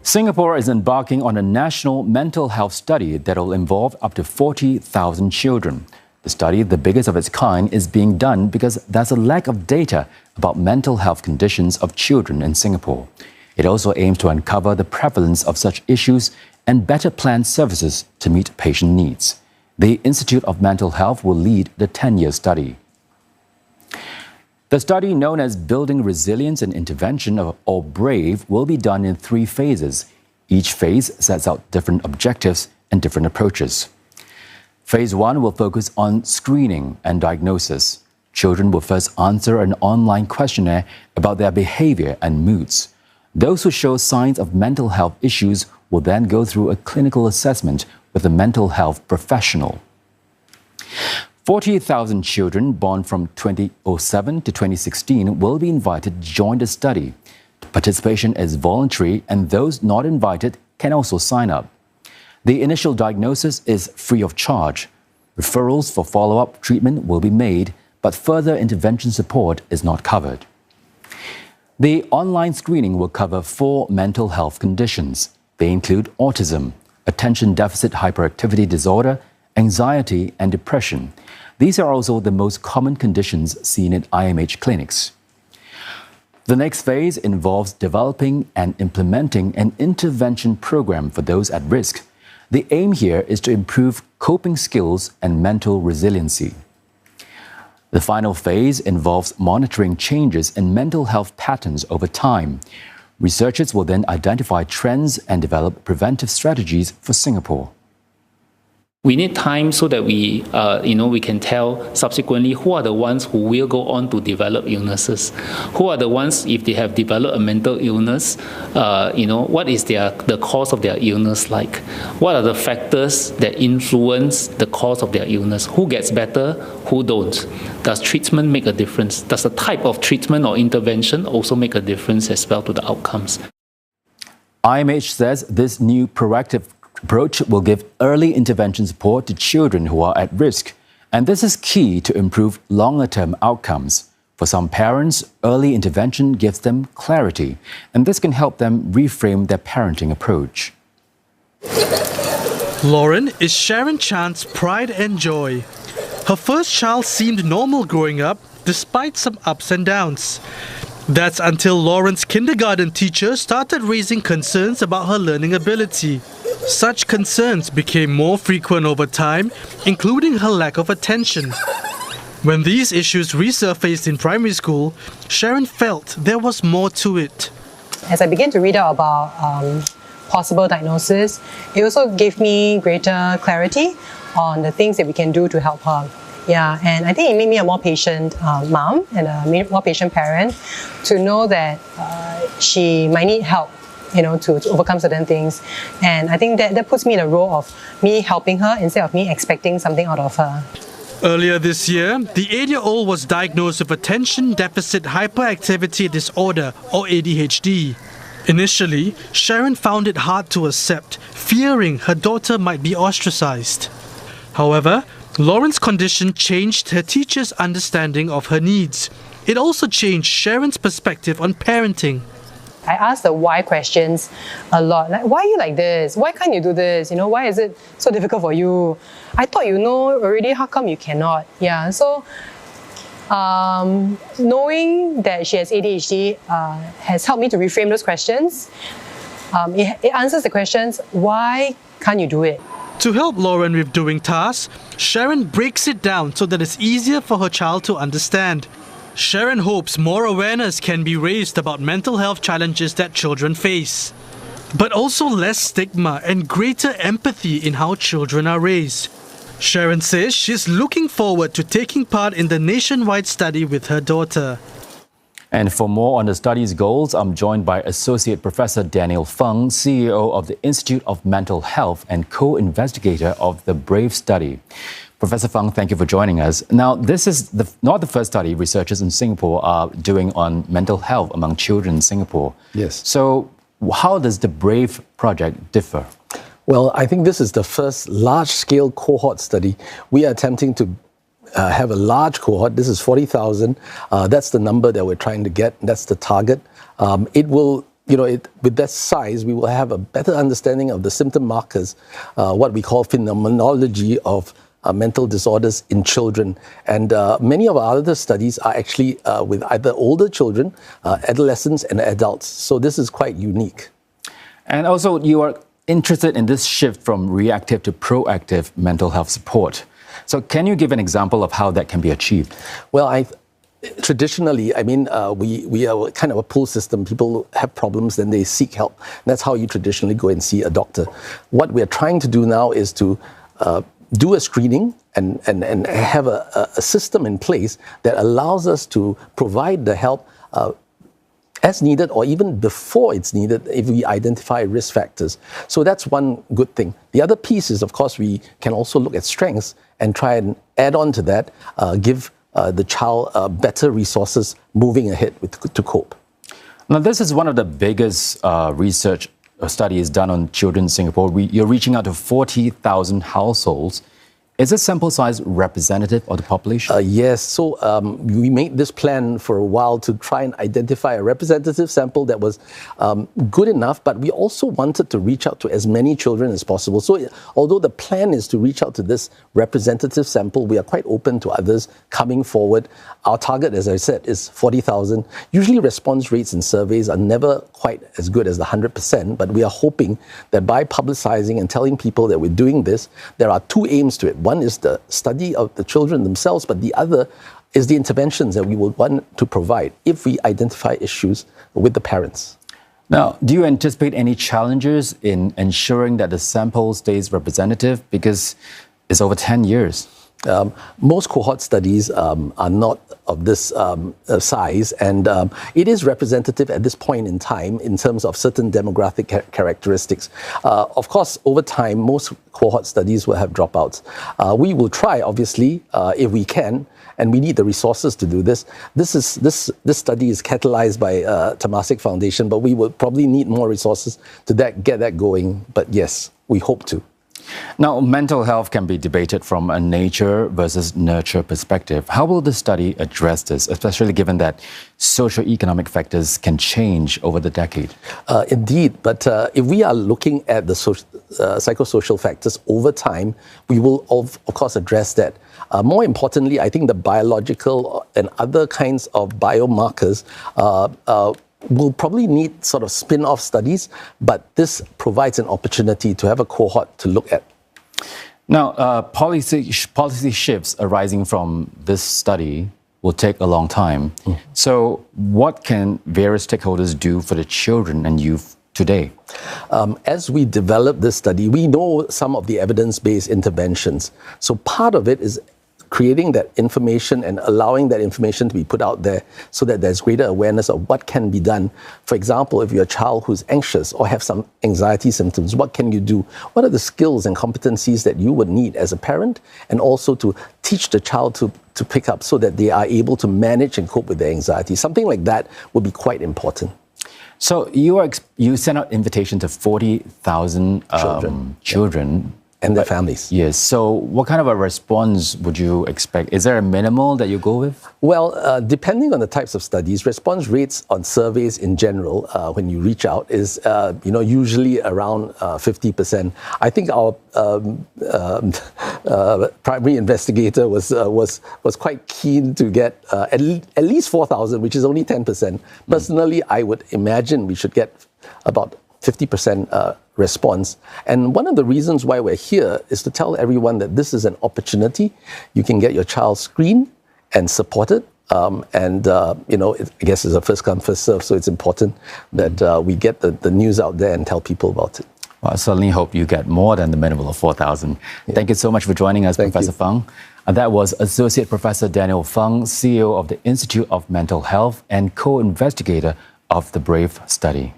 Singapore is embarking on a national mental health study that will involve up to 40,000 children. The study, the biggest of its kind, is being done because there's a lack of data about mental health conditions of children in Singapore. It also aims to uncover the prevalence of such issues and better plan services to meet patient needs. The Institute of Mental Health will lead the 10-year study. The study, known as Building Resilience and Intervention, or BRAVE, will be done in 3 phases. Each phase sets out different objectives and different approaches. Phase 1 will focus on screening and diagnosis. Children will first answer an online questionnaire about their behavior and moods. Those who show signs of mental health issues will then go through a clinical assessment with a mental health professional. 40,000 children born from 2007 to 2016 will be invited to join the study. Participation is voluntary, and those not invited can also sign up. The initial diagnosis is free of charge. Referrals for follow-up treatment will be made, but further intervention support is not covered. The online screening will cover 4 mental health conditions. They include autism, attention deficit hyperactivity disorder, anxiety, and depression. These are also the most common conditions seen in IMH clinics. The next phase involves developing and implementing an intervention program for those at risk. The aim here is to improve coping skills and mental resiliency. The final phase involves monitoring changes in mental health patterns over time. Researchers will then identify trends and develop preventive strategies for Singapore. We need time so that we can tell subsequently who are the ones who will go on to develop illnesses. Who are the ones, if they have developed a mental illness, what is the cause of their illness like? What are the factors that influence the cause of their illness? Who gets better, who don't? Does treatment make a difference? Does the type of treatment or intervention also make a difference as well to the outcomes? IMH says this new proactive approach will give early intervention support to children who are at risk, and this is key to improve longer-term outcomes. For some parents, early intervention gives them clarity, and this can help them reframe their parenting approach. Lauren is Sharon Chan's pride and joy. Her first child seemed normal growing up, despite some ups and downs. That's until Lauren's kindergarten teacher started raising concerns about her learning ability. Such concerns became more frequent over time, including her lack of attention. When these issues resurfaced in primary school, Sharon felt there was more to it. As I began to read out about possible diagnosis, it also gave me greater clarity on the things that we can do to help her. Yeah, and I think it made me a more patient mom and a more patient parent to know that she might need help, to overcome certain things. And I think that puts me in a role of me helping her instead of me expecting something out of her. Earlier this year, the 8-year-old was diagnosed with attention deficit hyperactivity disorder, or ADHD. Initially, Sharon found it hard to accept, fearing her daughter might be ostracized. However, Lauren's condition changed her teacher's understanding of her needs. It also changed Sharon's perspective on parenting. I ask the why questions a lot. Like, why are you like this? Why can't you do this? Why is it so difficult for you? I thought you know already, how come you cannot? Yeah, so knowing that she has ADHD has helped me to reframe those questions. It answers the questions, why can't you do it? To help Lauren with doing tasks, Sharon breaks it down so that it's easier for her child to understand. Sharon hopes more awareness can be raised about mental health challenges that children face, but also less stigma and greater empathy in how children are raised. Sharon says she's looking forward to taking part in the nationwide study with her daughter. And for more on the study's goals, I'm joined by Associate Professor Daniel Fung, CEO of the Institute of Mental Health and co-investigator of the BRAVE study. Professor Fung, thank you for joining us. Now, this is not the first study researchers in Singapore are doing on mental health among children in Singapore. Yes. So how does the BRAVE project differ? Well, I think this is the first large-scale cohort study. We are attempting to have a large cohort. This is 40,000. That's the number that we're trying to get. That's the target. It will with that size, we will have a better understanding of the symptom markers, what we call phenomenology of mental disorders in children. And many of our other studies are actually with either older children, adolescents, and adults. So this is quite unique. And also, you are interested in this shift from reactive to proactive mental health support. So can you give an example of how that can be achieved? Well, traditionally, we are kind of a pull system. People have problems, then they seek help. That's how you traditionally go and see a doctor. What we're trying to do now is to do a screening and have a system in place that allows us to provide the help as needed or even before it's needed if we identify risk factors. So that's one good thing. The other piece is, of course, we can also look at strengths and try and add on to that, give the child better resources moving ahead to cope. Now, this is one of the biggest research studies done on children in Singapore. You're reaching out to 40,000 households. Is this sample size representative of the population? Yes. So we made this plan for a while to try and identify a representative sample that was good enough, but we also wanted to reach out to as many children as possible. So although the plan is to reach out to this representative sample, we are quite open to others coming forward. Our target, as I said, is 40,000. Usually response rates in surveys are never quite as good as the 100%, but we are hoping that by publicizing and telling people that we're doing this, there are two aims to it. One is the study of the children themselves, but the other is the interventions that we would want to provide if we identify issues with the parents. Now, do you anticipate any challenges in ensuring that the sample stays representative? Because it's over 10 years. Most cohort studies are not of this size, and it is representative at this point in time in terms of certain demographic characteristics. Of course, over time, most cohort studies will have dropouts. We will try, obviously, if we can, and we need the resources to do this. This study is catalyzed by Temasek Foundation, but we will probably need more resources to get that going. But yes, we hope to. Now, mental health can be debated from a nature versus nurture perspective. How will the study address this, especially given that socioeconomic factors can change over the decade? Indeed, but if we are looking at the psychosocial factors over time, we will, of course, address that. More importantly, I think the biological and other kinds of biomarkers will probably need sort of spin-off studies, but this provides an opportunity to have a cohort to look at. Now, policy shifts arising from this study will take a long time. So what can various stakeholders do for the children and youth today? As we develop this study, we know some of the evidence-based interventions. So part of it is creating that information and allowing that information to be put out there so that there's greater awareness of what can be done. For example, if you're a child who's anxious or have some anxiety symptoms, what can you do? What are the skills and competencies that you would need as a parent, and also to teach the child to pick up so that they are able to manage and cope with their anxiety? Something like that would be quite important. So you sent out invitation to 40,000 children. And their families. Yes. So what kind of a response would you expect? Is there a minimal that you go with? Well, depending on the types of studies, response rates on surveys in general, when you reach out, is usually around 50%. I think our primary investigator was quite keen to get at least 4,000, which is only 10%. Personally, I would imagine we should get about 50% response. And one of the reasons why we're here is to tell everyone that this is an opportunity. You can get your child screened and supported. I guess it's a first come, first serve. So it's important that we get the news out there and tell people about it. Well, I certainly hope you get more than the minimum of 4,000. Yeah. Thank you so much for joining us, Professor Fung. And that was Associate Professor Daniel Fung, CEO of the Institute of Mental Health and co-investigator of the BRAVE study.